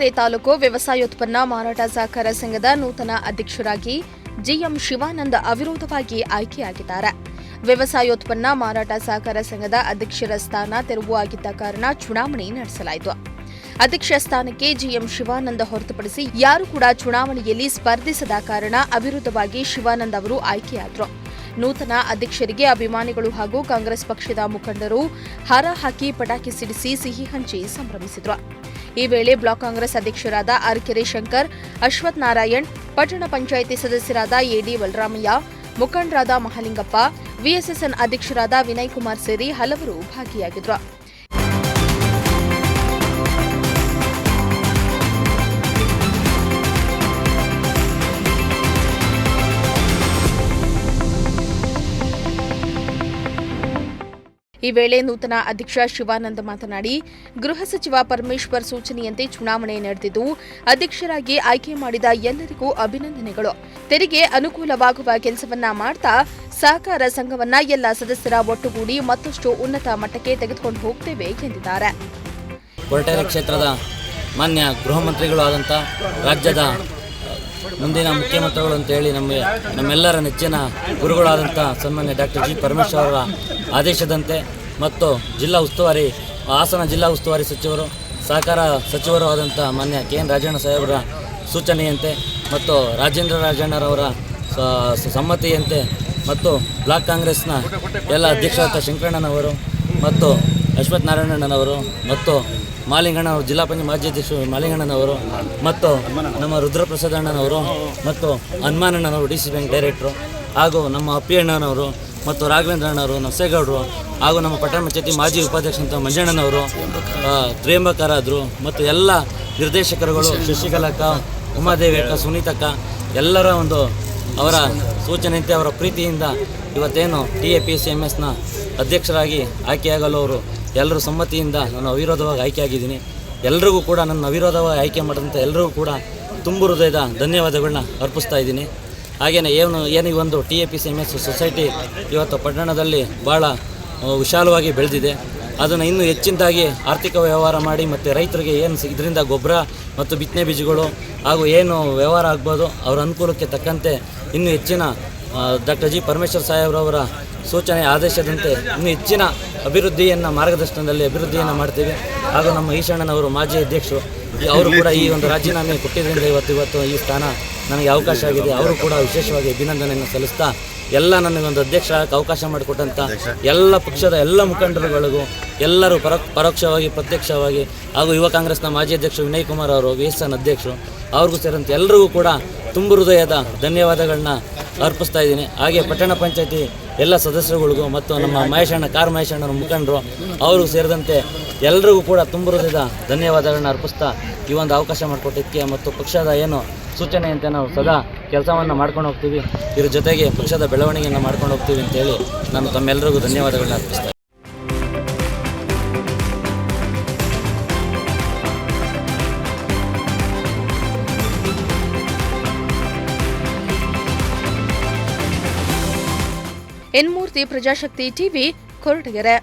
ಹೊಳಲ್ಕೆರೆ ತಾಲೂಕು ವ್ಯವಸಾಯೋತ್ಪನ್ನ ಮಾರಾಟ ಸಹಕಾರ ಸಂಘದ ನೂತನ ಅಧ್ಯಕ್ಷರಾಗಿ ಜಿಎಂ ಶಿವಾನಂದ ಅವಿರೋಧವಾಗಿ ಆಯ್ಕೆಯಾಗಿದ್ದಾರೆ. ವ್ಯವಸಾಯೋತ್ಪನ್ನ ಮಾರಾಟ ಸಹಕಾರ ಸಂಘದ ಅಧ್ಯಕ್ಷರ ಸ್ಥಾನ ತೆರವಾಗಿದ್ದ ಕಾರಣ ಚುನಾವಣೆ ನಡೆಸಲಾಯಿತು. ಅಧ್ಯಕ್ಷ ಸ್ಥಾನಕ್ಕೆ ಜಿಎಂ ಶಿವಾನಂದ ಹೊರತುಪಡಿಸಿ ಯಾರೂ ಕೂಡ ಚುನಾವಣೆಯಲ್ಲಿ ಸ್ಪರ್ಧಿಸದ ಕಾರಣ ಅವಿರೋಧವಾಗಿ ಶಿವಾನಂದ ಅವರು ಆಯ್ಕೆಯಾದರು. ನೂತನ ಅಧ್ಯಕ್ಷರಿಗೆ ಅಭಿಮಾನಿಗಳು ಹಾಗೂ ಕಾಂಗ್ರೆಸ್ ಪಕ್ಷದ ಮುಖಂಡರು ಹಾರ ಹಾಕಿ ಪಟಾಕಿ ಸಿಡಿಸಿ ಸಿಹಿ ಹಂಚಿ ಸಂಭ್ರಮಿಸಿದರು. ಈ ವೇಳೆ ಬ್ಲಾಕ್ ಕಾಂಗ್ರೆಸ್ ಅಧ್ಯಕ್ಷರಾದ ಅರಕೆರೆ ಶಂಕರ್, ಅಶ್ವಥ್ ನಾರಾಯಣ್, ಪಟ್ಟಣ ಪಂಚಾಯಿತಿ ಸದಸ್ಯರಾದ ಎಡಿ ಬಲರಾಮಯ್ಯ, ಮುಖಂಡರಾದ ಮಹಾಲಿಂಗಪ್ಪ, ವಿಎಸ್ಎಸ್ಎನ್ ಅಧ್ಯಕ್ಷರಾದ ವಿನಯ್ ಕುಮಾರ್ ಸೇರಿ ಹಲವರು ಭಾಗಿಯಾಗಿದ್ದರು. ಈ ವೇಳೆ ನೂತನ ಅಧ್ಯಕ್ಷ ಶಿವಾನಂದ ಮಾತನಾಡಿ, ಗೃಹ ಸಚಿವ ಪರಮೇಶ್ವರ್ ಸೂಚನೆಯಂತೆ ಚುನಾವಣೆ ನಡೆದಿದ್ದು, ಅಧ್ಯಕ್ಷರಾಗಿ ಆಯ್ಕೆ ಮಾಡಿದ ಎಲ್ಲರಿಗೂ ಅಭಿನಂದನೆಗಳು. ತೆರಿಗೆ ಅನುಕೂಲವಾಗುವ ಕೆಲಸವನ್ನ ಮಾಡ್ತಾ ಸಹಕಾರ ಸಂಘವನ್ನ ಎಲ್ಲ ಸದಸ್ಯರ ಒಟ್ಟುಗೂಡಿ ಮತ್ತಷ್ಟು ಉನ್ನತ ಮಟ್ಟಕ್ಕೆ ತೆಗೆದುಕೊಂಡು ಹೋಗ್ತೇವೆ ಎಂದಿದ್ದಾರೆ. ಕೊರಟಗೆರೆ ಕ್ಷೇತ್ರದ ಮಾನ್ಯ ಗೃಹ ಮಂತ್ರಿಗಳು ಆದಂಥ ರಾಜ್ಯದ ಮುಂದಿನ ಮುಖ್ಯಮಂತ್ರಿಗಳು ಅಂತೇಳಿ ನಮ್ಮೆಲ್ಲರ ನೆಚ್ಚಿನ ಗುರುಗಳಾದಂಥ ಸನ್ಮಾನ್ಯ ಡಾಕ್ಟರ್ ಜಿ ಪರಮೇಶ್ವರ್ ಅವರ ಆದೇಶದಂತೆ ಮತ್ತು ಹಾಸನ ಜಿಲ್ಲಾ ಉಸ್ತುವಾರಿ ಸಚಿವರು, ಸಹಕಾರ ಸಚಿವರು ಆದಂಥ ಮಾನ್ಯ KN ರಾಜಣ್ಣ ಸಾಹೇಬರ ಸೂಚನೆಯಂತೆ ಮತ್ತು ರಾಜೇಂದ್ರ ರಾಜಣ್ಣರವರ ಸಮ್ಮತಿಯಂತೆ ಮತ್ತು ಬ್ಲಾಕ್ ಕಾಂಗ್ರೆಸ್ನ ಎಲ್ಲ ಅಧ್ಯಕ್ಷರಾದ ಶಂಕರಣ್ಣನವರು ಮತ್ತು ಅಶ್ವಥ್ ನಾರಾಯಣಣ್ಣನವರು ಮತ್ತು ಮಾಲಿಂಗಣ್ಣವರು, ಜಿಲ್ಲಾ ಪಂಚಾಯತ್ ಮಾಜಿ ಅಧ್ಯಕ್ಷರು ಮಾಲಿಂಗಣ್ಣನವರು ಮತ್ತು ನಮ್ಮ ರುದ್ರಪ್ರಸಾದ್ ಅಣ್ಣನವರು ಮತ್ತು ಹನುಮಾನಣ್ಣನವರು DC ಬ್ಯಾಂಕ್ ಡೈರೆಕ್ಟ್ರು ಹಾಗೂ ನಮ್ಮ ಅಪ್ಪಿ ಅಣ್ಣನವರು ಮತ್ತು ರಾಘವೇಂದ್ರ ಅಣ್ಣವರು, ನರಸೇಗೌಡರು ಹಾಗೂ ನಮ್ಮ ಪಟ್ಟಣ ಪಂಚಾಯತಿ ಮಾಜಿ ಉಪಾಧ್ಯಕ್ಷ ಮಂಜಣ್ಣನವರು, ತ್ರಿಯಂಬಕರಾದರು ಮತ್ತು ಎಲ್ಲ ನಿರ್ದೇಶಕರುಗಳು, ಶಶಿಕಲಕ್ಕ, ಉಮಾದೇವಿಯಕ್ಕ, ಸುನೀತಕ್ಕ ಎಲ್ಲರ ಅವರ ಸೂಚನೆಯಂತೆ ಅವರ ಪ್ರೀತಿಯಿಂದ ಇವತ್ತೇನು TAPCMSನ ಅಧ್ಯಕ್ಷರಾಗಿ ಆಯ್ಕೆಯಾಗಲು ಅವರು ಎಲ್ಲರ ಸಮ್ಮತಿಯಿಂದ ನಾನು ಅವಿರೋಧವಾಗಿ ಆಯ್ಕೆಯಾಗಿದ್ದೀನಿ. ಎಲ್ಲರಿಗೂ ಕೂಡ ನನ್ನ ಅವಿರೋಧವಾಗಿ ಆಯ್ಕೆ ಮಾಡಿದಂಥ ಎಲ್ಲರಿಗೂ ಕೂಡ ತುಂಬು ಹೃದಯದ ಧನ್ಯವಾದಗಳನ್ನ ಅರ್ಪಿಸ್ತಾ ಇದ್ದೀನಿ. ಹಾಗೆಯೇ ಏನು ಈ ಒಂದು TAPCMS ಸೊಸೈಟಿ ಇವತ್ತು ಪಟ್ಟಣದಲ್ಲಿ ಭಾಳ ವಿಶಾಲವಾಗಿ ಬೆಳೆದಿದೆ. ಅದನ್ನು ಇನ್ನೂ ಹೆಚ್ಚಿನದಾಗಿ ಆರ್ಥಿಕ ವ್ಯವಹಾರ ಮಾಡಿ ಮತ್ತು ರೈತರಿಗೆ ಏನು ಇದರಿಂದ ಗೊಬ್ಬರ ಮತ್ತು ಬಿತ್ತನೆ ಬೀಜಗಳು ಹಾಗೂ ಏನು ವ್ಯವಹಾರ ಆಗ್ಬೋದು ಅವರ ಅನುಕೂಲಕ್ಕೆ ತಕ್ಕಂತೆ ಇನ್ನೂ ಹೆಚ್ಚಿನ ಡಾಕ್ಟರ್ ಜಿ ಪರಮೇಶ್ವರ್ ಸಾಹೇಬ್ರವರ ಸೂಚನೆ ಆದೇಶದಂತೆ ಇನ್ನೂ ಹೆಚ್ಚಿನ ಮಾರ್ಗದರ್ಶನದಲ್ಲಿ ಅಭಿವೃದ್ಧಿಯನ್ನು ಮಾಡ್ತೀವಿ. ಹಾಗೂ ನಮ್ಮ ಈಶಣ್ಣನವರು ಮಾಜಿ ಅಧ್ಯಕ್ಷರು, ಅವರು ಕೂಡ ಈ ಒಂದು ರಾಜೀನಾಮೆ ಕೊಟ್ಟಿದ್ದರಿಂದ ಇವತ್ತು ಈ ಸ್ಥಾನ ನನಗೆ ಅವಕಾಶ ಆಗಿದೆ. ಅವರು ಕೂಡ ವಿಶೇಷವಾಗಿ ಅಭಿನಂದನೆಯನ್ನು ಸಲ್ಲಿಸ್ತಾ ಎಲ್ಲ ನನಗೊಂದು ಅಧ್ಯಕ್ಷ ಅವಕಾಶ ಮಾಡಿಕೊಟ್ಟಂಥ ಎಲ್ಲ ಪಕ್ಷದ ಎಲ್ಲ ಮುಖಂಡರುಗಳಿಗೂ ಎಲ್ಲರೂ ಪರೋಕ್ಷವಾಗಿ ಪ್ರತ್ಯಕ್ಷವಾಗಿ ಹಾಗೂ ಯುವ ಕಾಂಗ್ರೆಸ್ನ ಮಾಜಿ ಅಧ್ಯಕ್ಷರು ವಿನಯ್ ಕುಮಾರ್ ಅವರು, VSN ಅಧ್ಯಕ್ಷರು, ಅವ್ರಿಗೂ ಸೇರಿದಂತೆ ಎಲ್ಲರಿಗೂ ಕೂಡ ತುಂಬು ಹೃದಯದ ಧನ್ಯವಾದಗಳನ್ನ ಅರ್ಪಿಸ್ತಾ ಇದ್ದೀನಿ. ಹಾಗೆ ಪಟ್ಟಣ ಪಂಚಾಯತಿ ಎಲ್ಲ ಸದಸ್ಯರುಗಳಿಗೂ ಮತ್ತು ನಮ್ಮ ಮಹೇಶಣ್ಣನ ಮುಖಂಡರು ಅವ್ರಿಗೂ ಸೇರಿದಂತೆ ಎಲ್ಲರಿಗೂ ಕೂಡ ತುಂಬು ಹೃದಯದ ಧನ್ಯವಾದಗಳನ್ನ ಅರ್ಪಿಸ್ತಾ ಈ ಒಂದು ಅವಕಾಶ ಮಾಡಿಕೊಟ್ಟಿದ್ದಕ್ಕೆ ಮತ್ತು ಪಕ್ಷದ ಏನು ಸೂಚನೆಯಂತೆ ನಾವು ಸದಾ ಕೆಲಸವನ್ನು ಮಾಡ್ಕೊಂಡು ಹೋಗ್ತೀವಿ, ಇದ್ರ ಜೊತೆಗೆ ಪಕ್ಷದ ಬೆಳವಣಿಗೆಯನ್ನು ಮಾಡ್ಕೊಂಡು ಹೋಗ್ತೀವಿ ಅಂತೇಳಿ ನಾನು ತಮ್ಮೆಲ್ಲರಿಗೂ ಧನ್ಯವಾದಗಳನ್ನ ಅರ್ಪಿಸ್ತಾ ಇದ್ದೀನಿ. ಎನ್ ಮೂರ್ತಿ, ಪ್ರಜಾಶಕ್ತಿ TV, ಕೊರಟಗೆರೆ.